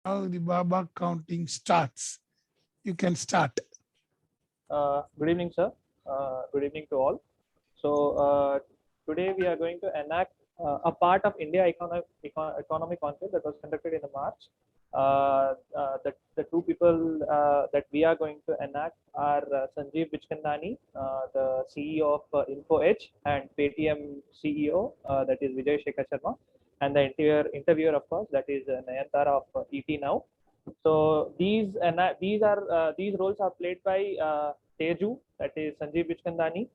Now the Baba counting starts. You can start. Good evening, sir. Good evening to all. So today we are going to enact a part of India economic conclave that was conducted in March. The two people that we are going to enact are Sanjeev Bichkandani, the CEO of InfoEdge, and Paytm CEO, that is Vijay Shekhar Sharma, and the interviewer, of course, that is Nayantara of ET Now. So these roles are played by Teju, that is Sanjeev Bichkandani,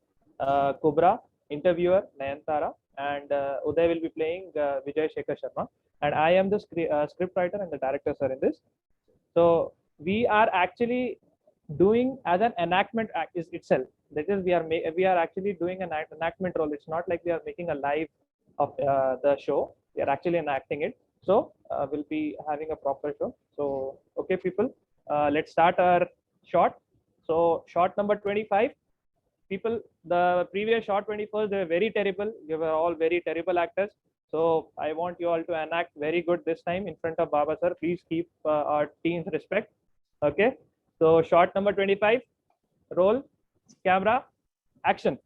Kubra, interviewer Nayantara, and Uday will be playing Vijay Shekhar Sharma. And I am the script writer and the director, sir, in this. So we are actually doing as an enactment act is itself. That is, we are actually doing an enactment role. It's not like we are making a live of the show. We are actually enacting it. So we'll be having a proper show. So okay, people, let's start our shot. So shot number 25. People, the previous shot 21st, they were very terrible. We were all very terrible actors. So I want you all to enact very good this time in front of Baba sir. Please keep our team's respect. Okay. So shot number 25. Roll, camera, action.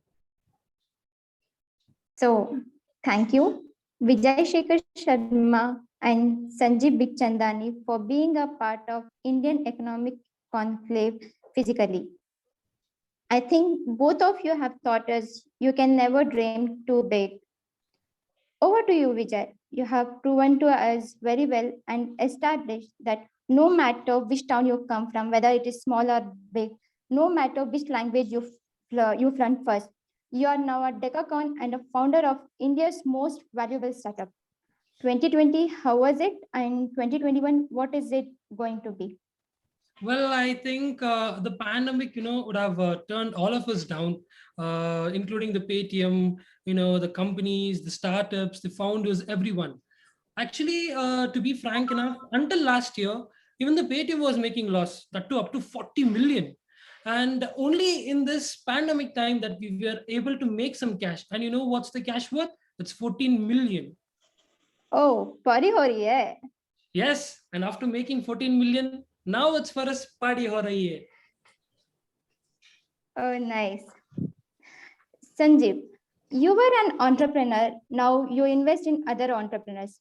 So thank you, Vijay Shekhar Sharma and Sanjeev Bichkandani for being a part of Indian Economic Conclave physically. I think both of you have taught us you can never dream too big. Over to you, Vijay. You have proven to us very well and established that no matter which town you come from, whether it is small or big, no matter which language you learn first, you are now a decacorn and a founder of India's most valuable startup. 2020, how was it? And 2021, what is it going to be? Well, I think the pandemic, would have turned all of us down, including the Paytm, the companies, the startups, the founders, everyone. Actually, to be frank enough, until last year, even the Paytm was making loss, that too up to 40 million. And only in this pandemic time that we were able to make some cash. And you know what's the cash worth? It's 14 million. Oh, party ho rahi hai. Yes, and after making 14 million, now it's for us party ho rahi hai. Oh, nice. Sanjeev, you were an entrepreneur. Now you invest in other entrepreneurs.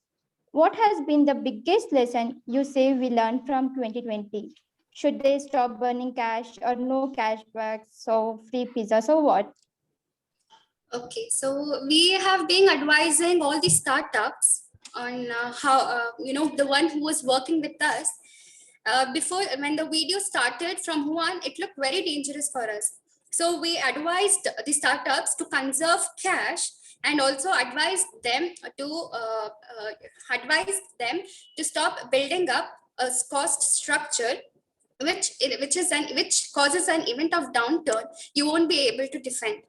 What has been the biggest lesson you say we learned from 2020? Should they stop burning cash or no cashbacks or free pizzas or what? Okay, so we have been advising all the startups on how, the one who was working with us. Before, when the video started from Wuhan, it looked very dangerous for us. So we advised the startups to conserve cash and also advised them to stop building up a cost structure which causes an event of downturn you won't be able to defend.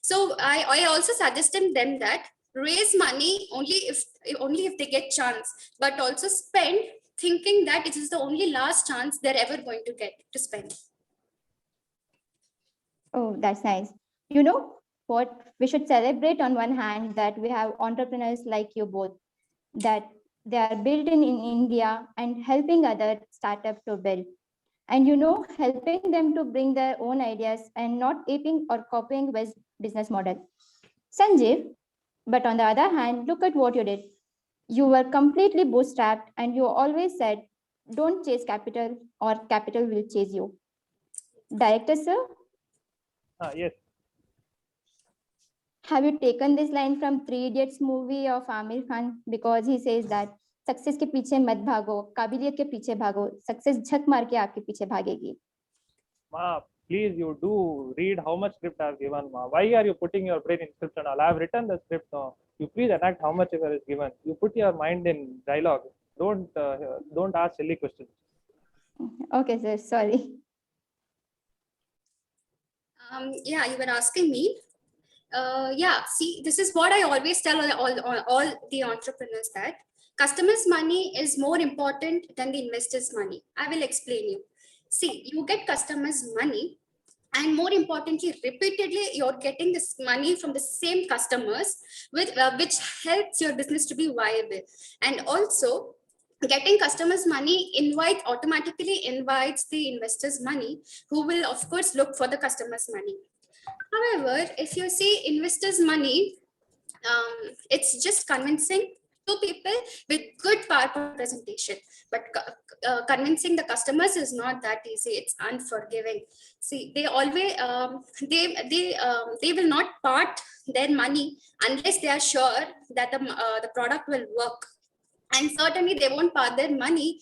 So I also suggested them that raise money only if they get chance, but also spend thinking that it is the only last chance they're ever going to get to spend. Oh, that's nice. You know what? We should celebrate on one hand that we have entrepreneurs like you both, that they are built in India and helping other startups to build. And helping them to bring their own ideas and not aping or copying West business model. Sanjeev, but on the other hand, look at what you did. You were completely bootstrapped and you always said, don't chase capital or capital will chase you. Director, sir? Yes. Have you taken this line from Three Idiots movie of Amir Khan? Because he says that success के पीछे मत भागो, काबिलियत के पीछे भागो, success झक मार के आपके पीछे भागेगी. Ma, please, you do read how much script I have given. Ma, why are you putting your brain in script and all? I have written the script. No, you please enact how much is given. You put your mind in dialogue. Don't ask silly questions. Okay, sir. Sorry. Yeah, you were asking me. Yeah, see, this is what I always tell all the entrepreneurs, that customers' money is more important than the investors' money. I will explain you. See, you get customers' money, and more importantly, repeatedly, you're getting this money from the same customers, which helps your business to be viable. And also, getting customers money automatically invites the investors money, who will of course look for the customers money. However, if you see investors money, it's just convincing two people with good PowerPoint presentation, but convincing the customers is not that easy. It's unforgiving. See, they always they will not part their money unless they are sure that the product will work, and certainly they won't part their money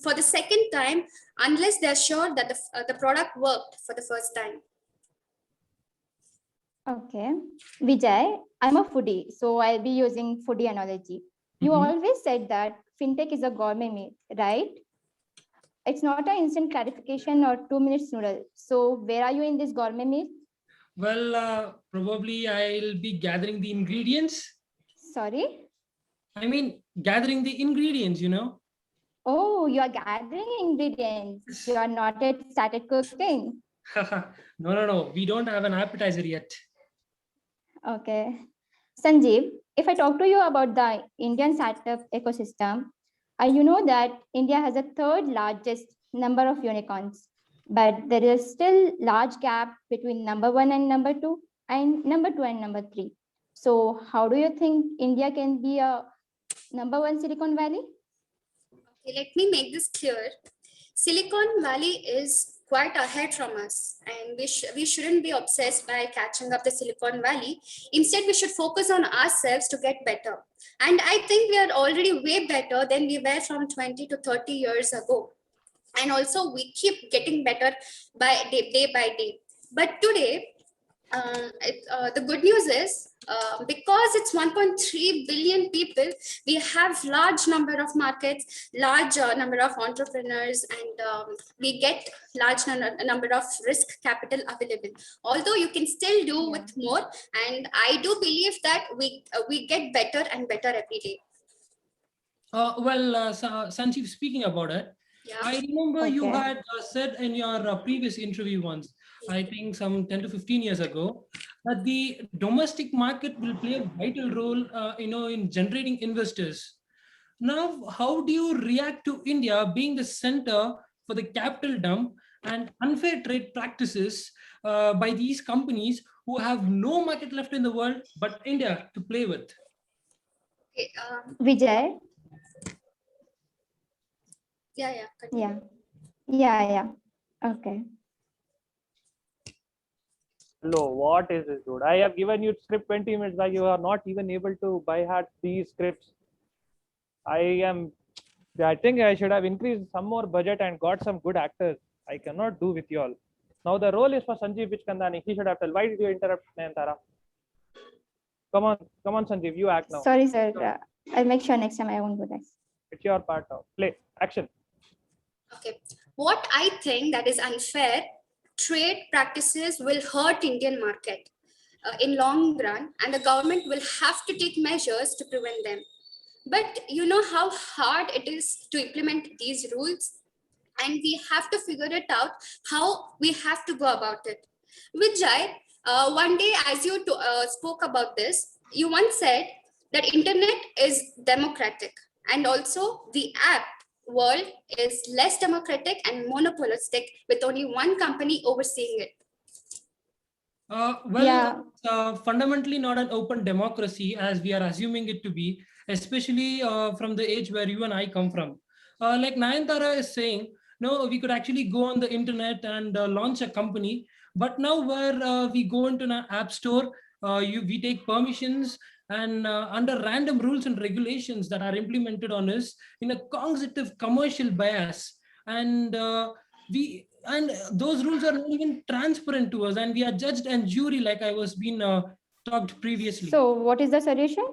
for the second time unless they're sure that the product worked for the first time. Okay. Vijay, I'm a foodie, so I'll be using foodie analogy. You Mhm. always said that fintech is a gourmet meal, right? It's not an instant gratification or 2 minutes noodle. So where are you in this gourmet meal? Well, probably I'll be gathering the ingredients. Sorry? I mean, gathering the ingredients, you know. Oh, you are gathering ingredients. You are not yet started cooking. No. We don't have an appetizer yet. Okay. Sanjeev, if I talk to you about the Indian startup ecosystem, you know that India has a third largest number of unicorns, but there is still large gap between number one and number two, and number two and number three. So how do you think India can be a number one Silicon Valley? Okay, let me make this clear. Silicon Valley is quite ahead from us, and we shouldn't be obsessed by catching up the Silicon Valley. Instead, we should focus on ourselves to get better. And I think we are already way better than we were from 20 to 30 years ago. And also, we keep getting better day by day. But today, the good news is, because it's 1.3 billion people, we have large number of markets, large number of entrepreneurs, and we get large number of risk capital available. Although you can still do with more, and I do believe that we get better and better every day. Sanjeev, speaking about it, Yeah. I remember you Okay. had said in your previous interview once, I think some 10 to 15 years ago, that the domestic market will play a vital role, in generating investors. Now, how do you react to India being the center for the capital dump and unfair trade practices by these companies who have no market left in the world but India to play with? Okay, Vijay? continue. Yeah. Okay. Hello, what is this, dude? I have given you script 20 minutes back. You are not even able to buy hard these scripts. I think I should have increased some more budget and got some good actors. I cannot do with you all. Now the role is for Sanjeev Bichkandani. He should have told. Why did you interrupt Nayantara? Come on, Sanjeev, you act now. Sorry, sir. I'll make sure next time I won't do this. It's your part now. Play, action. Okay, what I think that is unfair trade practices will hurt Indian market in long run, and the government will have to take measures to prevent them. But you know how hard it is to implement these rules, and we have to figure it out how we have to go about it. Vijay, one day as you spoke about this, you once said that internet is democratic, and also the app world is less democratic and monopolistic with only one company overseeing it. Yeah. Fundamentally not an open democracy as we are assuming it to be, especially from the age where you and I come from. Like Nayantara is saying, no, we could actually go on the internet and launch a company. But now where we go into an app store, we take permissions and under random rules and regulations that are implemented on us in a cognitive commercial bias. And those rules are not even transparent to us, and we are judged and jury like I was being talked previously. So what is the solution?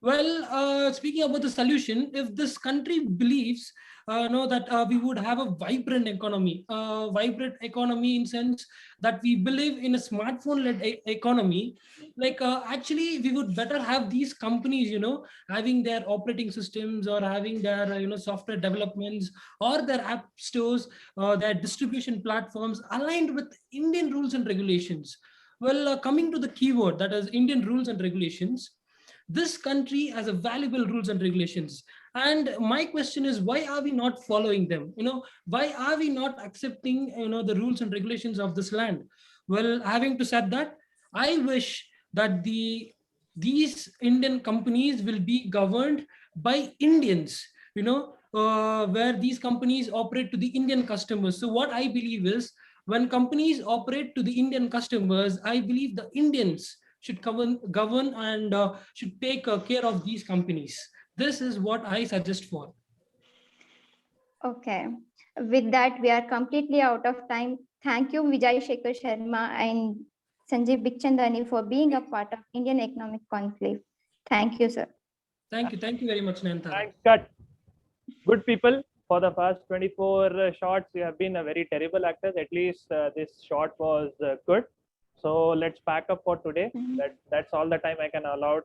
Well, speaking about the solution, if this country believes that we would have a vibrant economy in sense that we believe in a smartphone-led economy, like actually we would better have these companies, having their operating systems or having their software developments or their app stores, their distribution platforms aligned with Indian rules and regulations. Well, coming to the keyword, that is Indian rules and regulations, this country has a valuable rules and regulations, And my question is, why are we not following them? Why are we not accepting, the rules and regulations of this land? Well, having to said that, I wish that these Indian companies will be governed by Indians, where these companies operate to the Indian customers. So what I believe is, when companies operate to the Indian customers, I believe the Indians should govern and should take care of these companies. This is what I suggest for. Okay. With that, we are completely out of time. Thank you, Vijay Shekhar Sharma and Sanjeev Bikhchandani, for being a part of Indian Economic Conclave. Thank you, sir. Thank you. Thank you very much, Nayantara. Thanks, cut. Good people. For the first 24 shots, you have been a very terrible actors. At least this shot was good. So let's pack up for today. That's all the time I can allow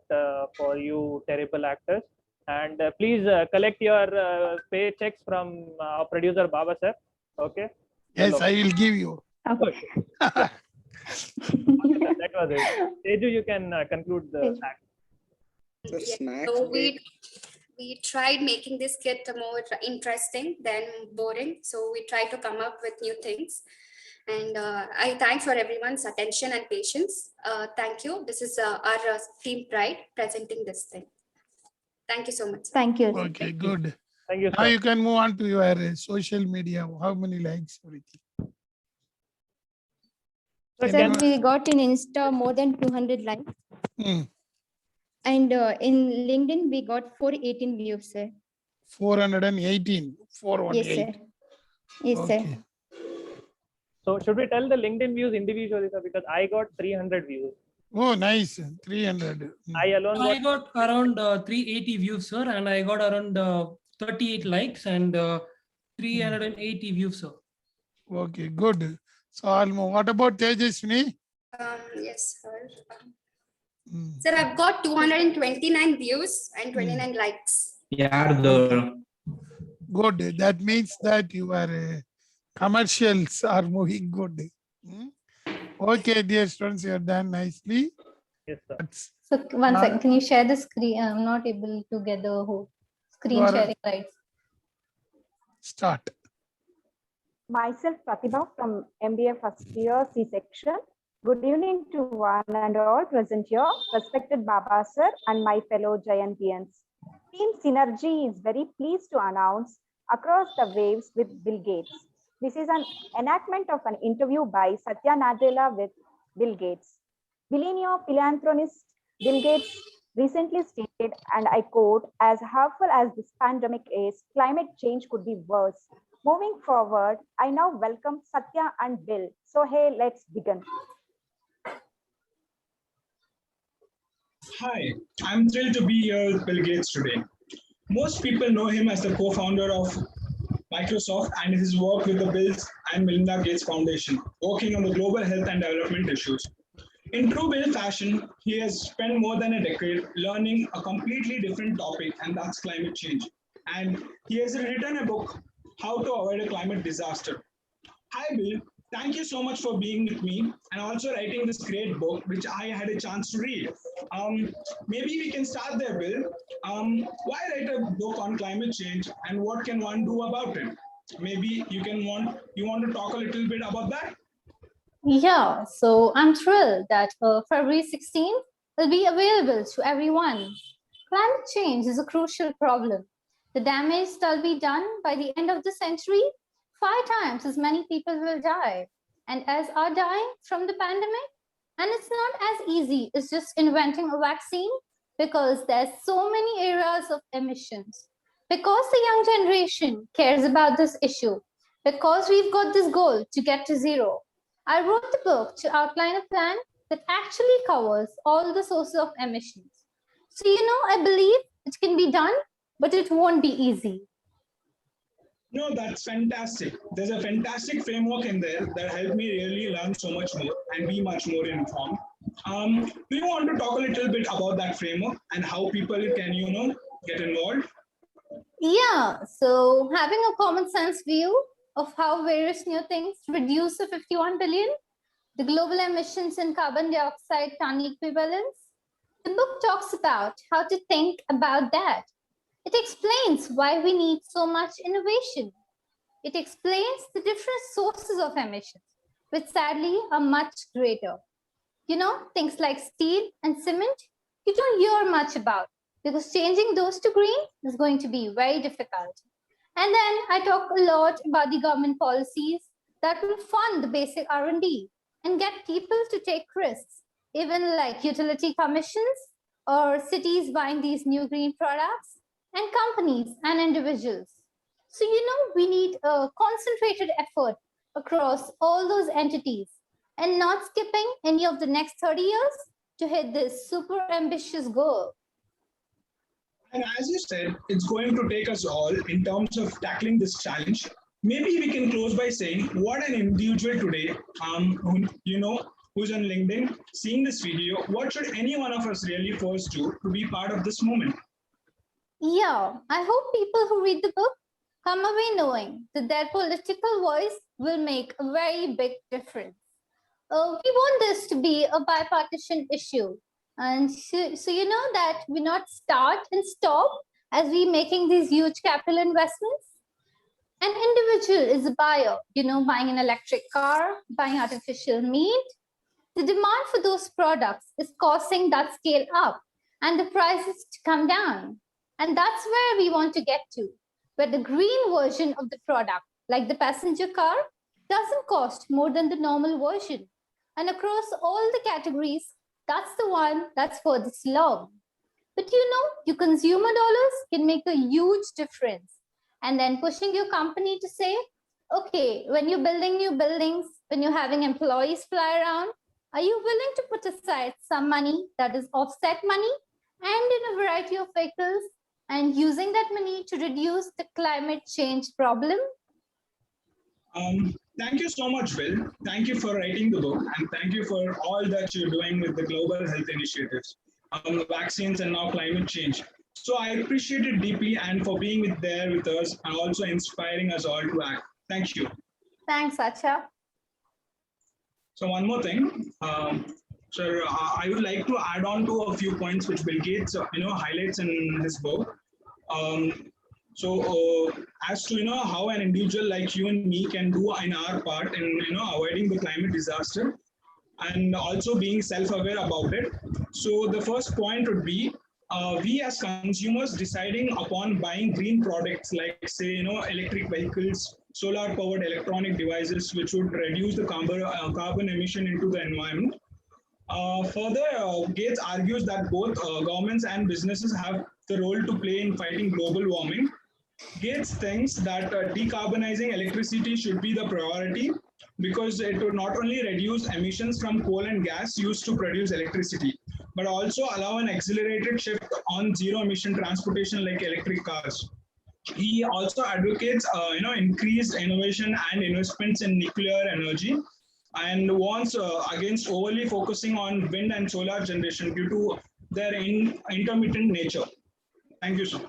for you terrible actors. And please collect your paychecks from our producer Baba sir. Okay. Yes, Hello. I will give you. Okay. Okay, that was it. Teju, you can conclude the act. The Yeah, snacks so break. we tried making this kit more interesting than boring. So we tried to come up with new things. And I thank for everyone's attention and patience. Thank you. This is our team pride presenting this thing. Thank you so much. Thank you. Okay, good. Thank you, Now sir. you can move on to your social media. How many likes? Everything. Sir, Sir, can- we got in Insta more than 200 likes. Hmm. And in LinkedIn, we got 418 views, sir. 418. 418. Yes, sir. Yes, sir. Okay. So should we tell the LinkedIn views individually, sir? Because I got 300 views. Oh, nice. 300. I alone I got got around 380 views, sir, and I got around 38 likes and 380 views, sir. Okay, good. So, Almo, what about Tejaswini? Yes, sir. Hmm. Sir, I've got 229 views and 29 likes. Good. That means that your commercials are moving good. Hmm? Okay, dear students, you have done nicely. yes, sir. That's- So one Now- second, can you share the screen? I'm not able to get the whole screen You are- sharing rights. Start. Myself, Pratibha from MBA first year C section. Good evening to one and all present here, respected Baba sir and my fellow Giantians. Team Synergy is very pleased to announce Across the Waves with Bill Gates. This is an enactment of an interview by Satya Nadella with Bill Gates. Billionaire philanthropist Bill Gates recently stated, and I quote, "As harmful as this pandemic is, climate change could be worse. Moving forward, I now welcome Satya and Bill. So hey, let's begin." Hi, I'm thrilled to be here with Bill Gates today. Most people know him as the co-founder of Microsoft and his work with the Bill and Melinda Gates Foundation, working on the global health and development issues. In true Bill fashion, he has spent more than a decade learning a completely different topic, and that's climate change. And he has written a book, How to Avoid a Climate Disaster. Hi, Bill. Thank you so much for being with me and also writing this great book, which I had a chance to read. Maybe we can start there, Bill. Why write a book on climate change and what can one do about it? Maybe you want to talk a little bit about that? Yeah, so I'm thrilled that February 16th will be available to everyone. Climate change is a crucial problem. The damage that will be done by the end of the century, 5 times as many people will die. And as are dying from the pandemic, and it's not as easy as just inventing a vaccine because there's so many areas of emissions. Because the young generation cares about this issue, because we've got this goal to get to zero, I wrote the book to outline a plan that actually covers all the sources of emissions. So, I believe it can be done, but it won't be easy. No, that's fantastic. There's a fantastic framework in there that helped me really learn so much more and be much more informed. Do you want to talk a little bit about that framework and how people can, get involved? Yeah, so having a common sense view of how various new things reduce the 51 billion, the global emissions in carbon dioxide ton equivalents, the book talks about how to think about that. It explains why we need so much innovation. It explains the different sources of emissions, which sadly are much greater. You know, things like steel and cement, you don't hear much about because changing those to green is going to be very difficult. And then I talk a lot about the government policies that will fund the basic R&D and get people to take risks, even like utility commissions or cities buying these new green products and companies and individuals. So, you know, we need a concentrated effort across all those entities and not skipping any of the next 30 years to hit this super ambitious goal. And as you said, it's going to take us all in terms of tackling this challenge. Maybe we can close by saying what an individual today, who's on LinkedIn, seeing this video, what should any one of us really first do to be part of this movement? Yeah, I hope people who read the book come away knowing that their political voice will make a very big difference. We want this to be a bipartisan issue. And so you know that we not start and stop as we making these huge capital investments. An individual is a buyer, you know, buying an electric car, buying artificial meat. The demand for those products is causing that scale up and the prices to come down. And that's where we want to get to, where the green version of the product, like the passenger car, doesn't cost more than the normal version. And across all the categories, that's the one that's furthest along. But you know, your consumer dollars can make a huge difference. And then pushing your company to say, okay, when you're building new buildings, when you're having employees fly around, are you willing to put aside some money that is offset money and in a variety of vehicles and using that money to reduce the climate change problem? Thank you so much, Will. Thank you for writing the book, and thank you for all that you're doing with the global health initiatives, vaccines, and now climate change. So I appreciate it deeply, and for being there with us and also inspiring us all to act. Thank you. Thanks, Acha. So one more thing, sir, I would like to add on to a few points which Bill Gates, highlights in his book. As to how an individual like you and me can do in our part in avoiding the climate disaster and also being self-aware about it. So the first point would be we as consumers deciding upon buying green products like say electric vehicles, solar powered electronic devices which would reduce the carbon emission into the environment. Further, Gates argues that both governments and businesses have the role to play in fighting global warming. Gates thinks that decarbonizing electricity should be the priority because it would not only reduce emissions from coal and gas used to produce electricity, but also allow an accelerated shift on zero emission transportation like electric cars. He also advocates, increased innovation and investments in nuclear energy and warns against overly focusing on wind and solar generation due to their intermittent nature. Thank you, sir.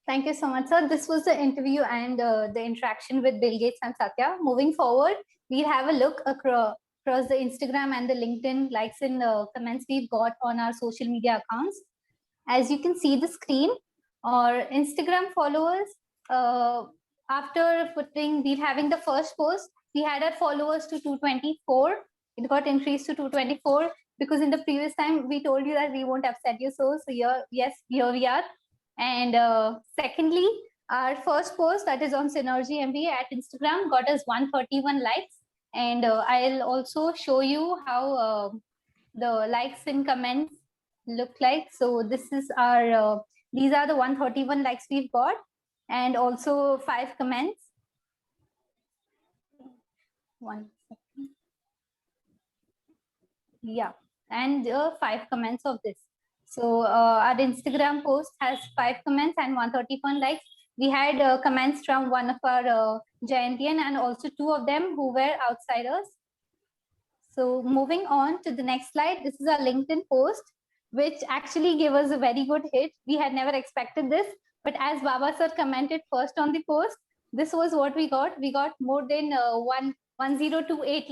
Thank you so much, sir. This was the interview and the interaction with Bill Gates and Satya. Moving forward, we'll have a look across the Instagram and the LinkedIn likes and comments we've got on our social media accounts. As you can see the screen, our Instagram followers, after we're having the first post, we had our followers to 224. It got increased to 224 because in the previous time we told you that we won't upset you. So here we are. And secondly, our first post that is on Synergy MBA at Instagram got us 131 likes. And I'll also show you how the likes and comments look like. So this is our, these are the 131 likes we've got and also 5 comments. 1 second. Yeah, and 5 comments of this. So our Instagram post has 5 comments and 131 likes. We had comments from one of our Jayantian and also 2 of them who were outsiders. So moving on to the next slide, this is our LinkedIn post, which actually gave us a very good hit. We had never expected this, but as Baba sir commented first on the post, this was what we got. We got more than 1028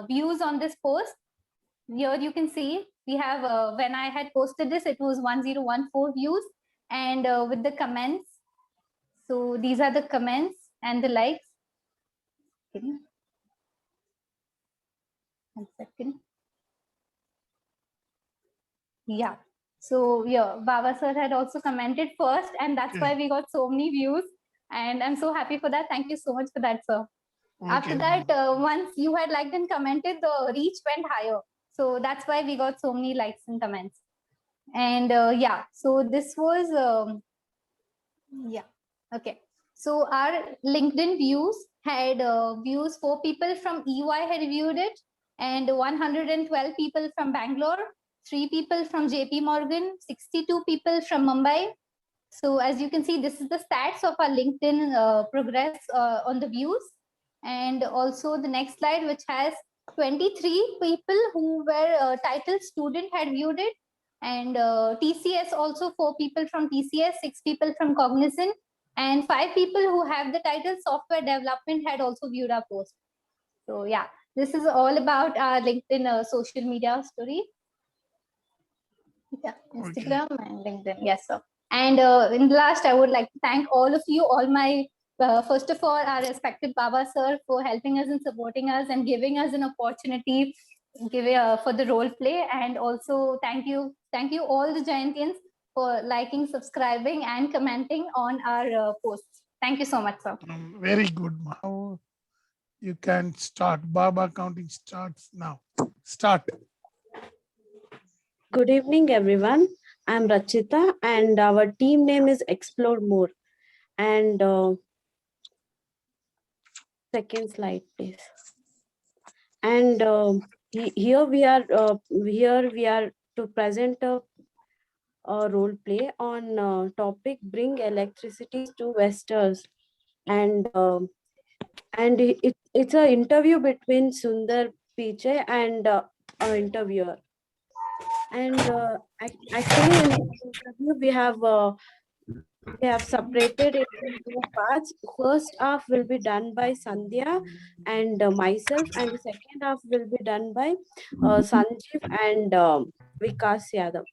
views on this post. Here you can see we have, when I had posted this, it was 1014 views. and with the comments. So these are the comments and the likes. Okay. 1 second. Yeah. So yeah, Baba sir had also commented first, and that's why we got so many views. And I'm so happy for that. Thank you so much for that, sir. After that, once you had liked and commented, the reach went higher. So that's why we got so many likes and comments. And yeah, so this was, yeah, okay. So our LinkedIn views had views, 4 people from EY had viewed it, and 112 people from Bangalore, 3 people from JP Morgan, 62 people from Mumbai. So as you can see, this is the stats of our LinkedIn progress on the views. And also the next slide, which has 23 people who were titled student had viewed it. And TCS also 4 people from TCS, 6 people from Cognizant, and 5 people who have the title software development had also viewed our post. So yeah, this is all about our LinkedIn social media story. Yeah, Instagram and LinkedIn. Yes, sir. And in the last, I would like to thank all of you, all my, first of all, our respected Baba sir for helping us and supporting us and giving us an opportunity for the role play. And also thank you all the Giantians for liking, subscribing and commenting on our posts. Thank you so much, sir. Very good. Now you can start. Baba counting starts now. Start. Good evening, everyone. I'm Rachita, and our team name is Explore More. And second slide, please. And here we are to present a role play on topic Bring Electricity to Westers, and it's an interview between Sundar Pichai and our interviewer. And actually in this interview we have separated it into 2 parts. First half will be done by Sandhya and myself, and the second half will be done by Sanjeev and Vikas Yadav.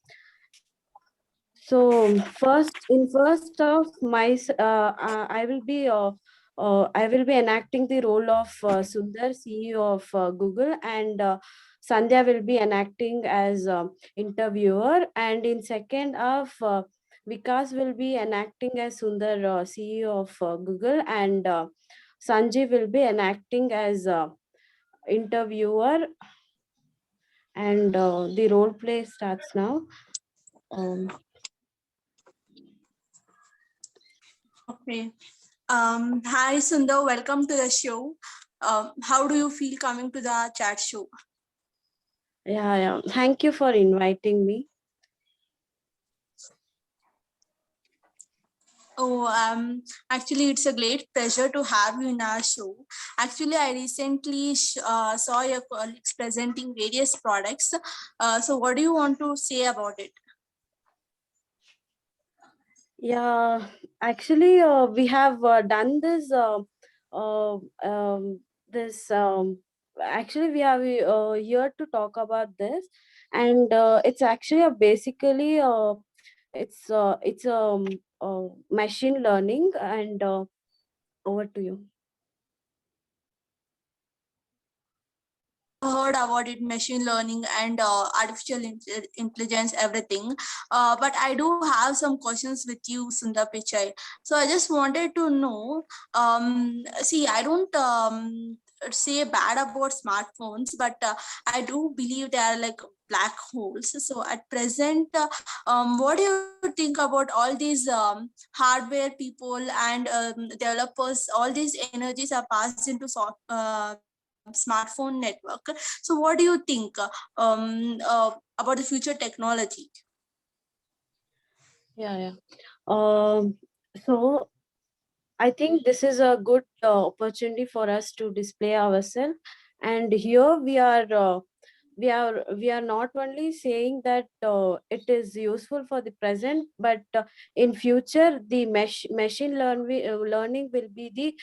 So first half, I will be enacting the role of Sundar, CEO of Google, and Sandhya will be enacting as interviewer. And in second half, Vikas will be enacting as Sundar, CEO of Google, and Sanjeev will be enacting as interviewer. And the role play starts now. Okay. Hi, Sundar. Welcome to the show. How do you feel coming to the chat show? Yeah. Thank you for inviting me. Oh, actually, it's a great pleasure to have you in our show. Actually, I recently saw your colleagues presenting various products. So what do you want to say about it? Yeah, actually, we have done this. Actually, we are here to talk about this, and it's actually basically it's machine learning. And over to you. Heard about it, machine learning and artificial intelligence, everything. But I do have some questions with you, Sundar Pichai. So I just wanted to know, see, I don't say bad about smartphones, but I do believe they are like black holes. So at present, what do you think about all these hardware people and developers? All these energies are passed into smartphone network. So what do you think about the future technology? Yeah. So I think this is a good opportunity for us to display ourselves. And here we are not only saying that it is useful for the present, but in future the machine learning will be the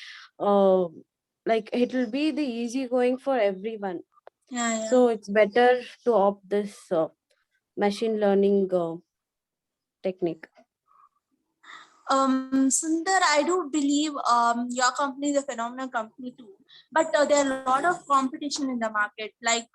like it will be the easy going for everyone. Yeah. So it's better to opt this machine learning technique. Sundar, I do believe your company is a phenomenal company too, but there are a lot of competition in the market. Like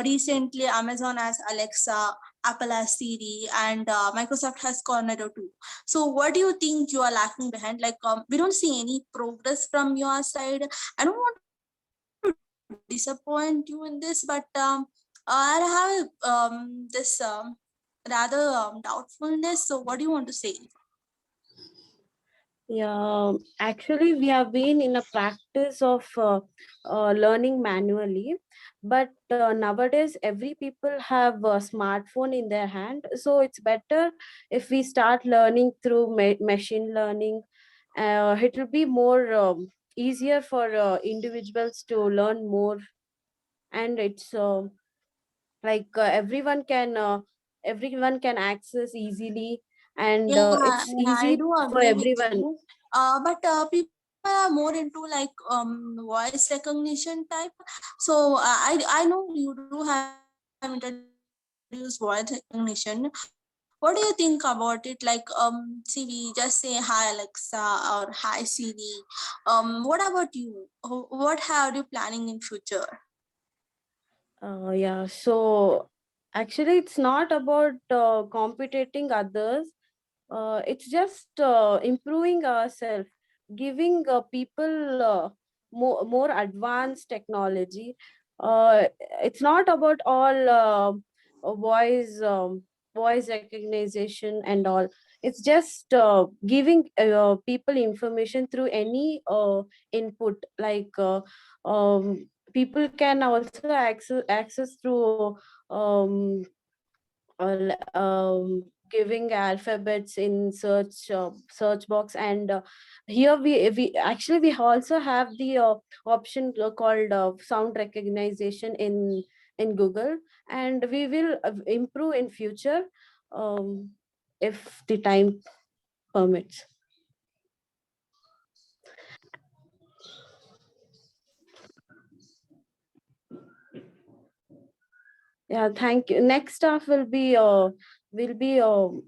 recently, Amazon has Alexa, Apple has Siri, and Microsoft has Cornado too. So, what do you think you are lacking behind? Like, we don't see any progress from your side. I don't want to disappoint you in this, but I have this rather doubtfulness. So, what do you want to say? Yeah, actually, we have been in a practice of learning manually, but nowadays every people have a smartphone in their hand. So it's better if we start learning through machine learning. It will be more easier for individuals to learn more, and it's like everyone can access easily, and Yeah, it's yeah, I easy do for agree with everyone. you. But people are more into like voice recognition type. So I know you do have introduced voice recognition. What do you think about it? Like see, we just say hi Alexa or hi Siri. What about you? What are you planning in future? Yeah, so actually, it's not about competing others. It's just improving ourselves, giving people more advanced technology. It's not about all voice voice recognition and all. It's just giving people information through any input, like people can also access through um, giving alphabets in search box, and here we actually we also have the option called sound recognition in Google, and we will improve in future if the time permits. Yeah, thank you. Next staff will be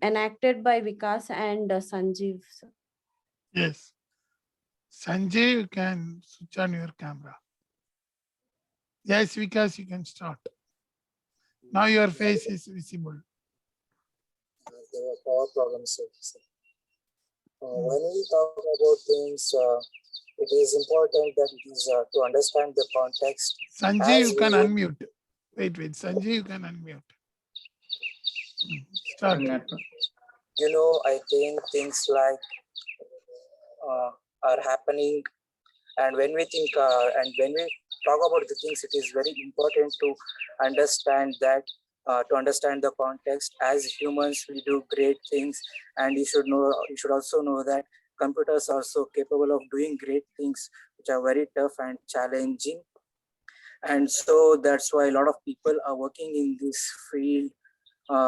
enacted by Vikas and Sanjeev. Sir. Yes. Sanjay, you can switch on your camera. Yes, Vikas, you can start. Now your face is visible. There are power problems. When we talk about things, it is important that it is to understand the context. Sanjay, as you can we- unmute. Wait. Sanjay, you can unmute. Start. You know, I think things like are happening, and when we think and when we talk about the things, it is very important to understand that to understand the context. As humans, we do great things, and you should also know that computers are also capable of doing great things which are very tough and challenging. And so that's why a lot of people are working in this field,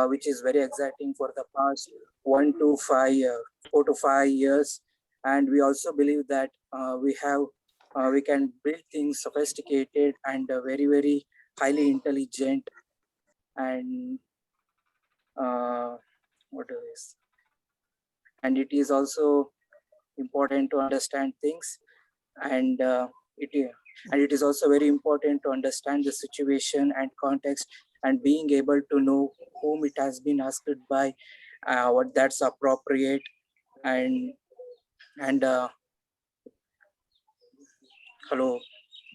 which is very exciting for the past 4 to 5 years. And we also believe that we can build things sophisticated and very, very highly intelligent. And and it is also important to understand things, and it is also very important to understand the situation and context, and being able to know whom it has been asked by, what that's appropriate, and hello.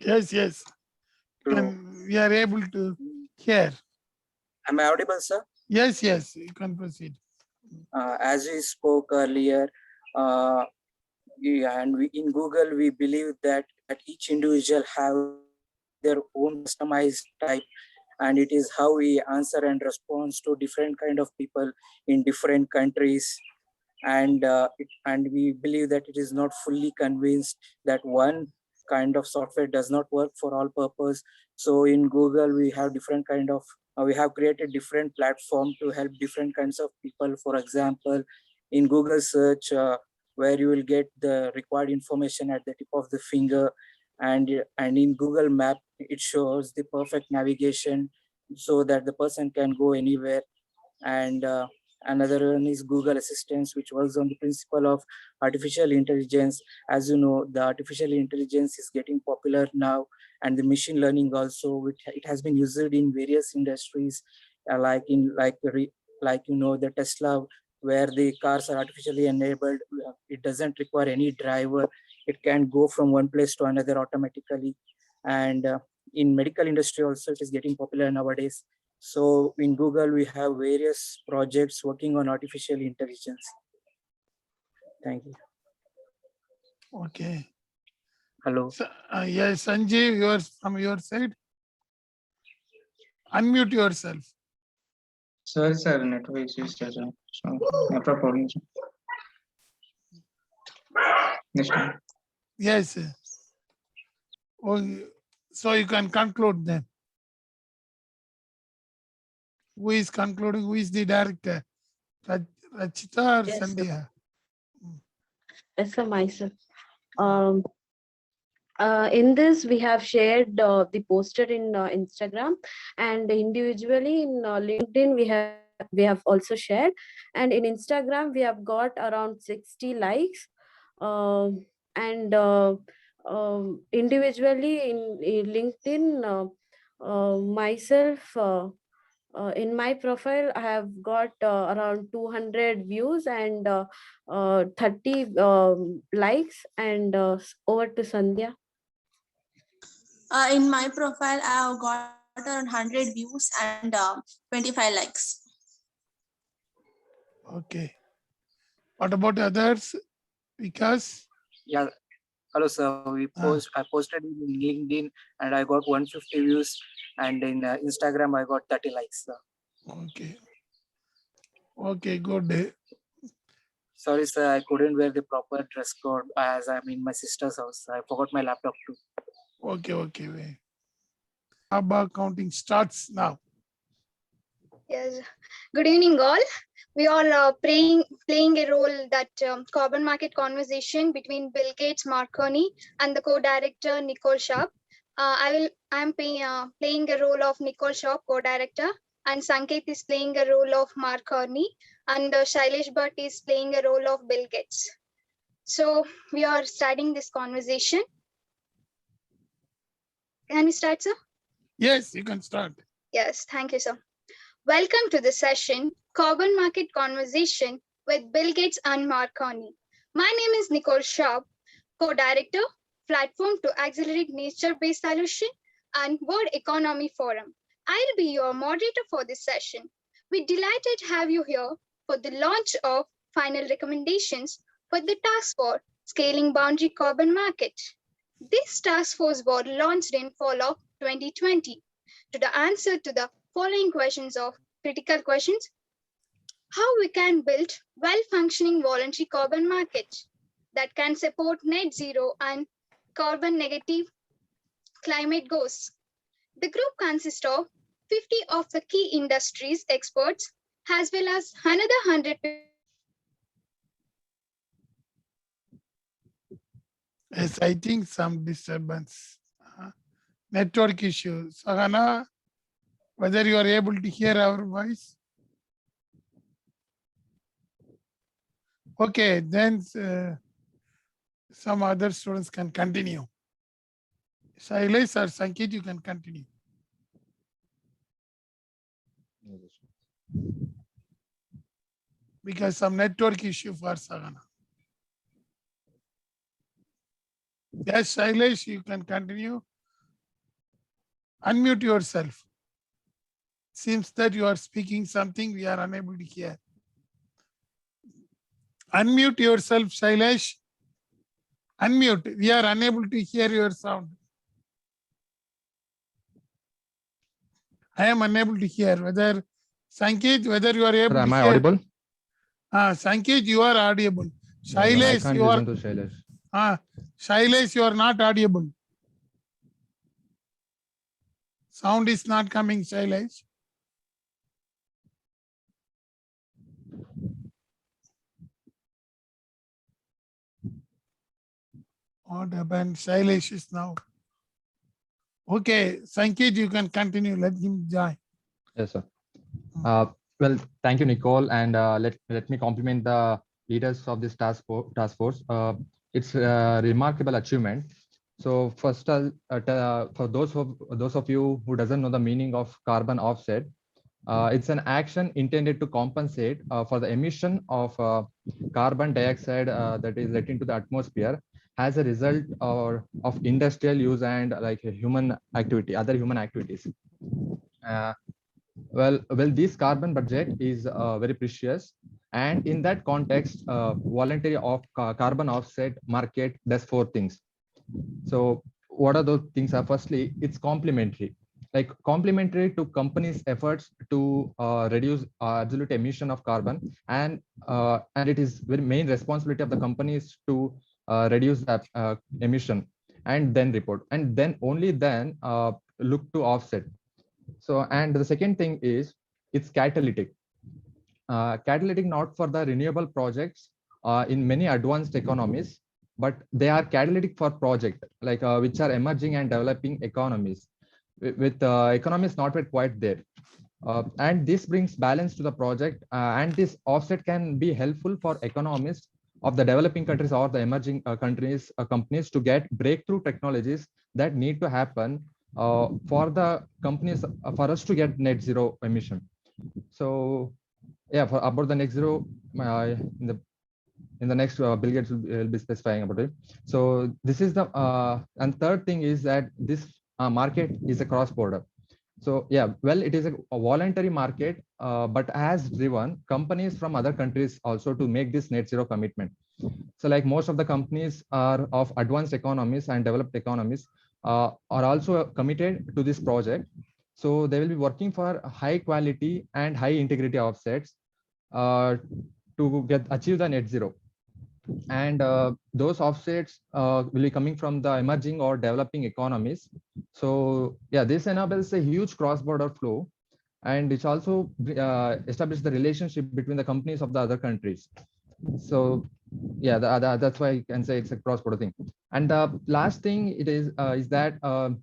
Yes. And we are able to hear. Am I audible, sir? Yes, you can proceed. As we spoke earlier, in Google, we believe that each individual have their own customized type, and it is how we answer and respond to different kind of people in different countries. And we believe that it is not fully convinced that one kind of software does not work for all purpose. So in Google, we have different kind of we have created different platform to help different kinds of people. For example, in Google search, where you will get the required information at the tip of the finger, and in Google Map, it shows the perfect navigation so that the person can go anywhere. And Another one is Google Assistant, which works on the principle of artificial intelligence. As you know, the artificial intelligence is getting popular now, and the machine learning also. It has been used in various industries, like the Tesla, where the cars are artificially enabled. It doesn't require any driver. It can go from one place to another automatically. And in medical industry also, it is getting popular nowadays. So in Google, we have various projects working on artificial intelligence. Thank you. Okay. Hello. Yes, Sanjeev, yours from your side. Unmute yourself. Sorry, sir, network issues, sir. So, not a problem, sir. Next time. Yes. Oh, so you can conclude then. Who is concluding? Who is the director? Rachita or Yes, sir. Sandhya? Yes, sir, myself. In this, we have shared the poster in Instagram, and individually in LinkedIn, we have also shared, and in Instagram, we have got around 60 likes, and individually in LinkedIn, myself. In my profile, I have got around 200 views and 30 likes. And over to Sandhya. In my profile, I have got around 100 views and 25 likes. Okay. What about others? Because Yeah. Hello, sir. I posted in LinkedIn and I got 150 views, and in Instagram I got 30 likes, sir. Okay. Okay, good. Sorry, sir, I couldn't wear the proper dress code as I'm in my sister's house. I forgot my laptop too. Okay. Wait. Abba counting starts now. Yes. Good evening, all. We are playing a role that carbon market conversation between Bill Gates, Marconi, and the co-director Nicole Sharp. I'm playing a role of Nicole Sharp, co-director, and Sanket is playing a role of Marconi, and Shailesh Bhatt is playing a role of Bill Gates. So we are starting this conversation. Can we start, sir? Yes, you can start. Yes, thank you, sir. Welcome to the session, Carbon Market Conversation with Bill Gates and Marconi. My name is Nicole Sharp, co-director, Platform to Accelerate Nature-Based Solution and World Economy Forum. I'll be your moderator for this session. We're delighted to have you here for the launch of final recommendations for the Task for Scaling Boundary Carbon Market. This task force was launched in fall of 2020 to the answer to the following questions of critical questions: how we can build well-functioning voluntary carbon market that can support net zero and carbon negative climate goals. The group consists of 50 of the key industries experts, as well as another 100. Yes, I think some disturbance. Network issue. Sahana, whether you are able to hear our voice? Okay, then some other students can continue. Shailesh or Sanket, you can continue. Because some network issue for Sahana. Yes, Shailesh, you can continue. Unmute yourself. Seems that you are speaking something we are unable to hear. Unmute yourself, Shailesh. Unmute. We are unable to hear your sound. I am unable to hear. Whether Sanket, whether you are able Sir, to am I hear. audible? Sanket, you are audible. No, I Shailesh, can't you are. listen to Shailesh. Shailesh, you are not audible. Sound is not coming, Shailesh. What happened? Shailesh is now. Okay, Sanket, you can continue. Let him join. Yes, sir. Well, thank you, Nicole, and let me compliment the leaders of this task force. It's a remarkable achievement. So first, for those of you who doesn't know the meaning of carbon offset, it's an action intended to compensate for the emission of carbon dioxide that is let into the atmosphere as a result of industrial use and like human activity, other human activities. Well, this carbon budget is very precious, and in that context, voluntary carbon offset market does 4 things. So, what are those things? Firstly, it's complementary, like complementary to companies' efforts to reduce absolute emission of carbon, and it is very main responsibility of the companies to reduce that emission, and then report, and then only then look to offset. So, and the second thing is it's catalytic. Catalytic not for the renewable projects in many advanced economies, but they are catalytic for projects like which are emerging and developing economies with economies not yet quite there. And this brings balance to the project, and this offset can be helpful for economies of the developing countries or the emerging countries companies to get breakthrough technologies that need to happen for the companies for us to get net zero emission. So yeah, for about the net zero in the next Bill Gates will be specifying about it. So this is the and third thing is that this market is a cross border. So yeah, well, it is a voluntary market, but has driven companies from other countries also to make this net zero commitment. So like most of the companies are of advanced economies and developed economies are also committed to this project. So they will be working for high quality and high integrity offsets to achieve the net zero. And those offsets will be coming from the emerging or developing economies. So yeah, this enables a huge cross-border flow, and it also establishes the relationship between the companies of the other countries. So yeah, that's why I can say it's a cross-border thing. And the last thing it is that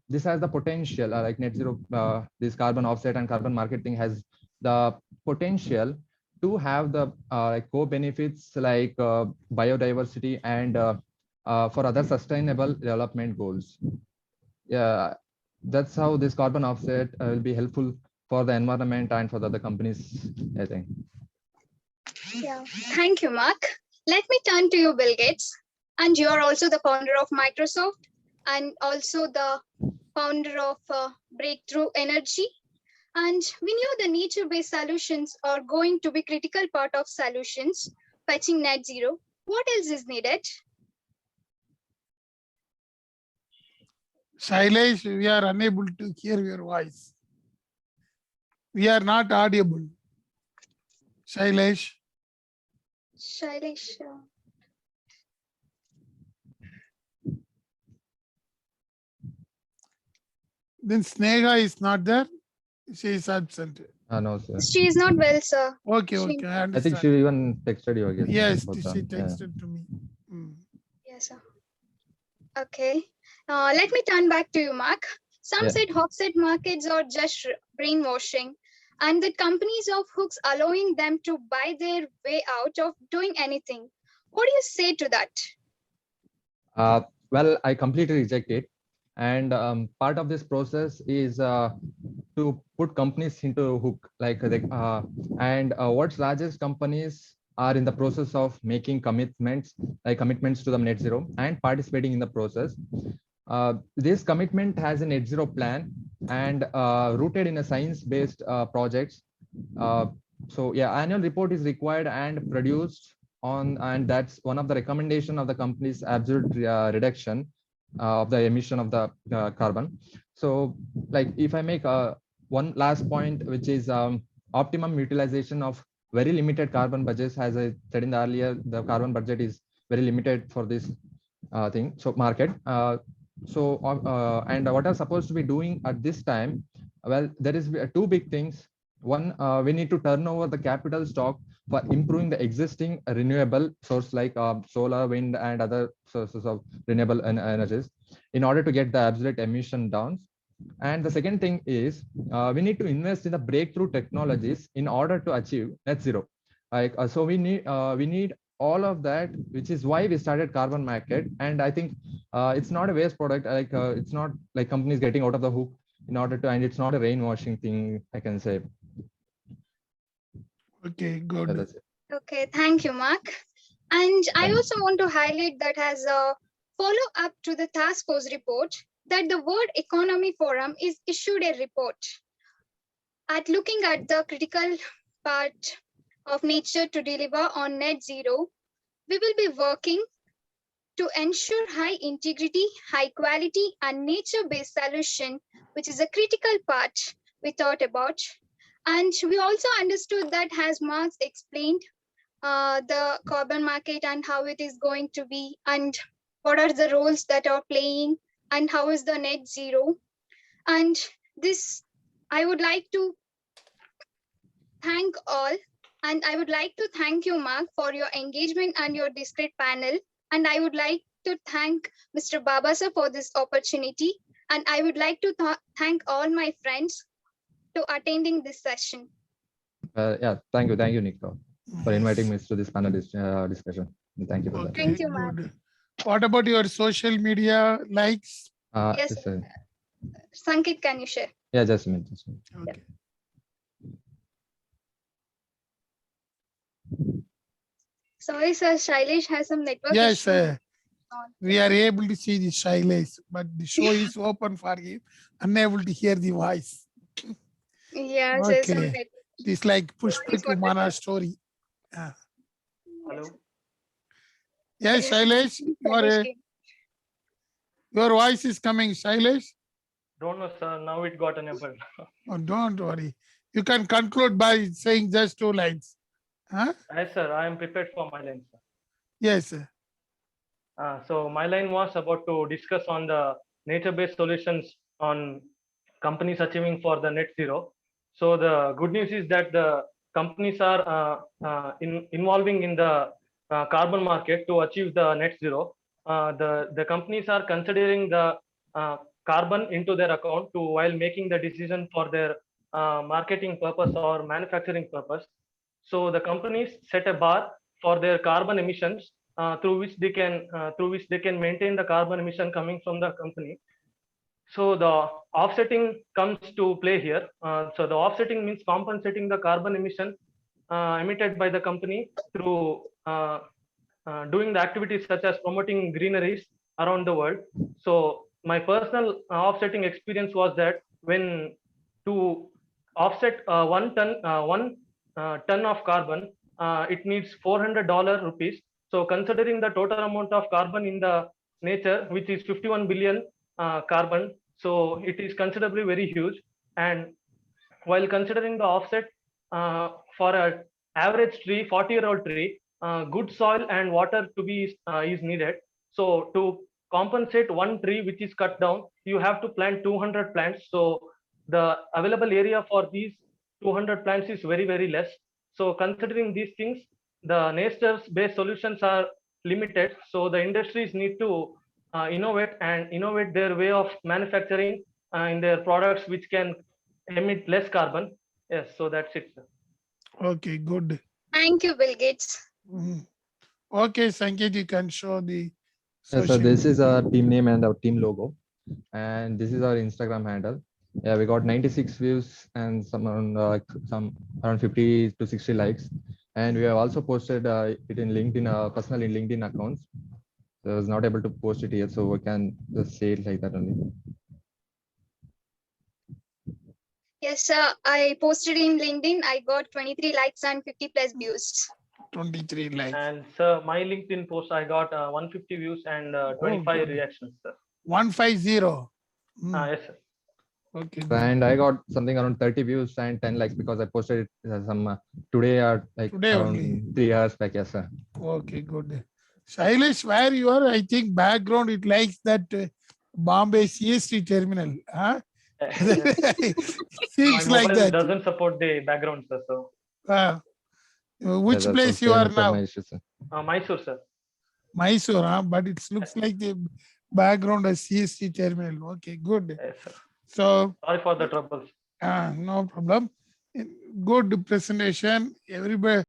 this has the potential, like net zero, this carbon offset and carbon marketing has the potential to have the co-benefits like biodiversity and for other sustainable development goals. Yeah, that's how this carbon offset will be helpful for the environment and for the other companies, I think. Yeah, thank you, Mark. Let me turn to you, Bill Gates. And you are also the founder of Microsoft and also the founder of Breakthrough Energy. And we knew the nature-based solutions are going to be critical part of solutions, fetching net zero. What else is needed? Shailesh, we are unable to hear your voice. We are not audible. Shailesh. Shailesh. Then Sneha is not there. She is absent. No, sir. She is not well, sir. Okay, okay, I understand. I think she even texted you again. Yes, she texted to me. Yes, sir. Okay. Let me turn back to you, Mark. Some said offset markets are just brainwashing, and that companies of hooks allowing them to buy their way out of doing anything. What do you say to that? Well, I completely reject it. And part of this process is to put companies into a hook, like what's largest companies are in the process of making commitments to the net zero and participating in the process. This commitment has a net zero plan and rooted in a science-based projects. So yeah, annual report is required and produced on, and that's one of the recommendation of the company's absolute reduction of the emission of the carbon. So like if I make one last point, which is optimum utilization of very limited carbon budgets. As I said in the earlier, the carbon budget is very limited for this thing. So market. And what are supposed to be doing at this time? Well, there is two big things. One, we need to turn over the capital stock for improving the existing renewable source like solar, wind, and other sources of renewable energies in order to get the absolute emission down. And the second thing is we need to invest in the breakthrough technologies in order to achieve net zero. So we need all of that, which is why we started carbon market. And I think it's not a waste product. It's not like companies getting out of the hook in order to, and it's not a rainwashing thing, I can say. Okay, good. So that's it. Okay, thank you, Mark. And I also want to highlight that as a follow-up to the task force report, that the World Economy Forum is issued a report at looking at the critical part of nature to deliver on net zero. We will be working to ensure high integrity, high quality, and nature-based solution, which is a critical part we thought about. And we also understood that, as Marx explained, the carbon market and how it is going to be, and what are the roles that are playing, and how is the net zero. And this, I would like to thank all. And I would like to thank you, Mark, for your engagement and your discreet panel. And I would like to thank Mr. Babasa for this opportunity. And I would like to thank all my friends to attending this session. Yeah, thank you, Nico, for inviting me to this panel discussion. Thank you for that. Thank you, Mark. Good. What about your social media likes? Yes, Sankit, can you share? Yeah, just a minute. Okay. Sorry, sir, Shailesh has some network Yes, issues. we are able to see the Shailesh, but the show is open for him, unable to hear the voice. Yeah, there's some Okay. network. It's like Pushpa Kumara story. Hello. Yes, Shailesh, your voice is coming, Shailesh. Don't know, sir. Now it got enabled. Oh, don't worry. You can conclude by saying just 2 lines. Huh? Yes, sir. I am prepared for my line, sir. Yes, sir. So my line was about to discuss on the nature-based solutions on companies achieving for the net zero. So the good news is that the companies are involving in the carbon market to achieve the net zero. The companies are considering the carbon into their account to while making the decision for their marketing purpose or manufacturing purpose. So the companies set a bar for their carbon emissions through which they can maintain the carbon emission coming from the company. So the offsetting comes to play here. So the offsetting means compensating the carbon emission emitted by the company through doing the activities such as promoting greeneries around the world. So my personal offsetting experience was that when to offset 1 ton of carbon, it needs $400 rupees. So considering the total amount of carbon in the nature, which is 51 billion carbon, so it is considerably very huge. And while considering the offset for an average tree, 40-year-old tree, good soil and water to be is needed. So to compensate 1 tree which is cut down, you have to plant 200 plants. So the available area for these 200 plants is very, very less. So considering these things, the nature-based solutions are limited. So the industries need to innovate their way of manufacturing in their products which can emit less carbon. Yes, so that's it, sir. Okay, good. Thank you, Bill Gates. Okay, Sanket, you can show the Yeah, so this is our team name and our team logo, and this is our Instagram handle. Yeah, we got 96 views and some around 50 to 60 likes, and we have also posted it in LinkedIn, personal in LinkedIn accounts. So I was not able to post it here, so we can just say it like that only. Yes, sir. I posted in LinkedIn. I got 23 likes and 50+ views. 23 likes. And sir, my LinkedIn post, I got 150 views and 25 reactions, sir. 150. Yes, sir. Okay. And I got something around 30 views and 10 likes because I posted it some today or like today around only. 3 hours back. Yes, sir. Okay, good. Shailesh, where you are? I think background it likes that Bombay CST terminal. Huh? Seems My like mobile that. doesn't support the background, sir. So which place you are now? Mysore, sir. Mysore, huh? But it looks like the background as CST terminal. Okay, good. Yes, sir. So Sorry for the troubles. no problem. Good presentation. Everybody,